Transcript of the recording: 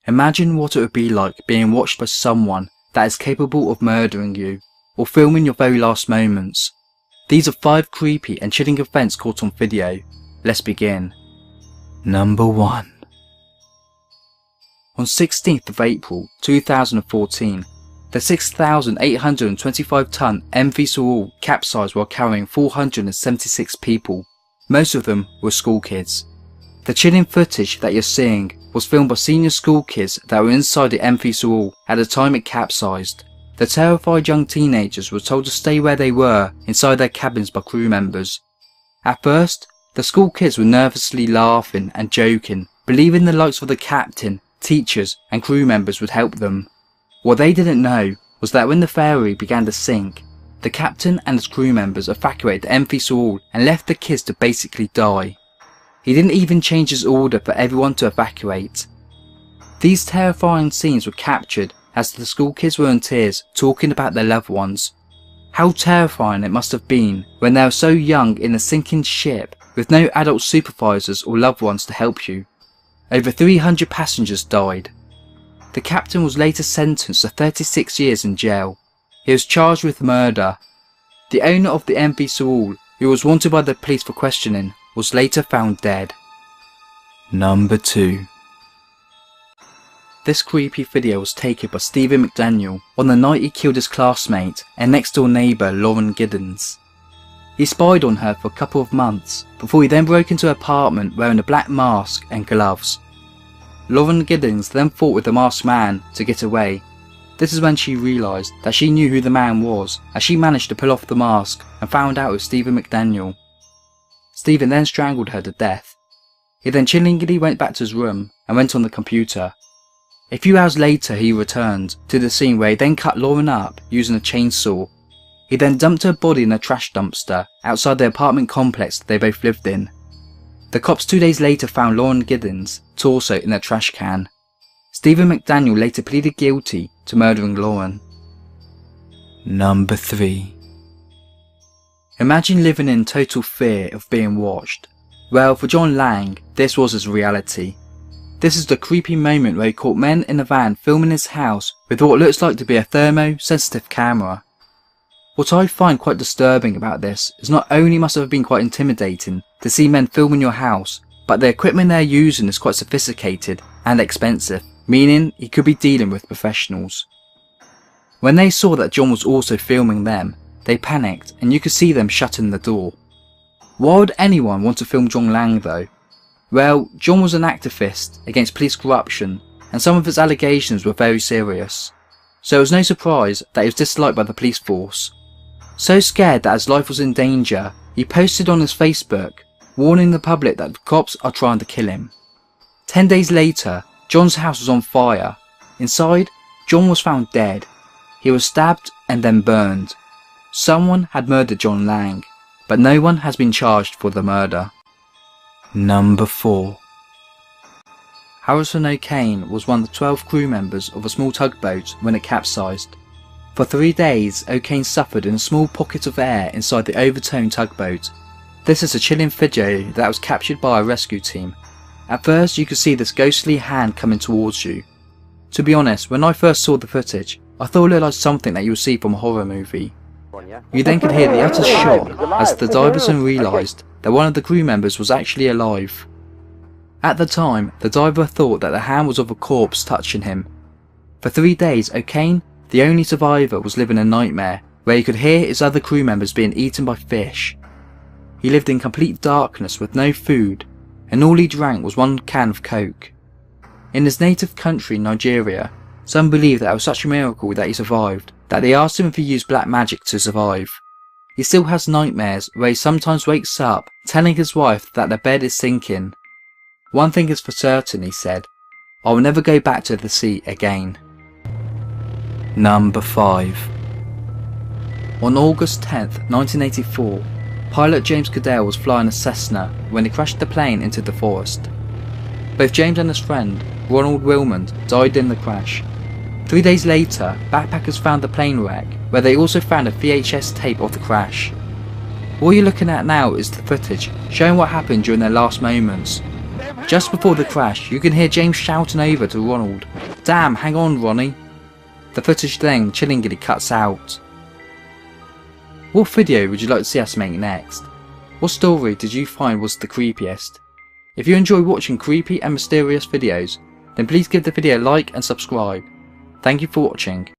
Imagine what it would be like being watched by someone that is capable of murdering you, or filming your very last moments. These are 5 creepy and chilling events caught on video. Let's begin. Number 1. On 16th of April 2014, the 6,825-ton MV Sorul capsized while carrying 476 people. Most of them were school kids. The chilling footage that you're seeing was filmed by senior school kids that were inside the MV Sorul at the time it capsized. The terrified young teenagers were told to stay where they were inside their cabins by crew members. At first, the school kids were nervously laughing and joking, believing the likes of the captain, teachers and crew members would help them. What they didn't know was that when the ferry began to sink, the captain and his crew members evacuated the MV Sorul and left the kids to basically die. He didn't even change his order for everyone to evacuate. These terrifying scenes were captured as the school kids were in tears talking about their loved ones. How terrifying it must have been when they were so young in a sinking ship with no adult supervisors or loved ones to help you. Over 300 passengers died. The captain was later sentenced to 36 years in jail. He was charged with murder. The owner of the MV Sorul, who was wanted by the police for questioning, was later found dead. Number 2. This creepy video was taken by Stephen McDaniel on the night he killed his classmate and next door neighbour Lauren Giddens. He spied on her for a couple of months before he then broke into her apartment wearing a black mask and gloves. Lauren Giddens then fought with the masked man to get away. This is when she realised that she knew who the man was, as she managed to pull off the mask and found out it was Stephen McDaniel. Stephen then strangled her to death. He then chillingly went back to his room and went on the computer. A few hours later he returned to the scene where he then cut Lauren up using a chainsaw. He then dumped her body in a trash dumpster outside the apartment complex they both lived in. The cops 2 days later found Lauren Giddens' torso in a trash can. Stephen McDaniel later pleaded guilty to murdering Lauren. Number 3. Imagine living in total fear of being watched. Well, for John Lang, this was his reality. This is the creepy moment where he caught men in a van filming his house with what looks like to be a thermo-sensitive camera. What I find quite disturbing about this is not only must it have been quite intimidating to see men filming your house, but the equipment they're using is quite sophisticated and expensive, meaning he could be dealing with professionals. When they saw that John was also filming them, they panicked and you could see them shutting the door. Why would anyone want to film John Lang though? Well, John was an activist against police corruption and some of his allegations were very serious. So it was no surprise that he was disliked by the police force. So scared that his life was in danger, he posted on his Facebook, warning the public that the cops are trying to kill him. 10 days later, John's house was on fire. Inside, John was found dead. He was stabbed and then burned. Someone had murdered John Lang, but no one has been charged for the murder. Number 4. Harrison O'Kane was one of the 12 crew members of a small tugboat when it capsized. For 3 days, O'Kane suffered in a small pocket of air inside the overturned tugboat. This is a chilling video that was captured by a rescue team. At first you could see this ghostly hand coming towards you. To be honest, when I first saw the footage, I thought it looked like something that you would see from a horror movie. You then could hear the utter shock as the divers soon realised that one of the crew members was actually alive. At the time, the diver thought that the hand was of a corpse touching him. For 3 days, O'Kane, the only survivor, was living a nightmare where he could hear his other crew members being eaten by fish. He lived in complete darkness with no food, and all he drank was 1 can of Coke. In his native country, Nigeria, some believe that it was such a miracle that he survived that they asked him if he used black magic to survive. He still has nightmares where he sometimes wakes up telling his wife that their bed is sinking. One thing is for certain, he said, I will never go back to the sea again. Number 5. On August 10th, 1984, pilot James Goodale was flying a Cessna when he crashed the plane into the forest. Both James and his friend, Ronald Wilmond, died in the crash. 3 days later, backpackers found the plane wreck, where they also found a VHS tape of the crash. All you're looking at now is the footage showing what happened during their last moments. Just before the crash, you can hear James shouting over to Ronald, "Damn, hang on Ronnie." The footage then chillingly cuts out. What video would you like to see us make next? What story did you find was the creepiest? If you enjoy watching creepy and mysterious videos, then please give the video a like and subscribe. Thank you for watching.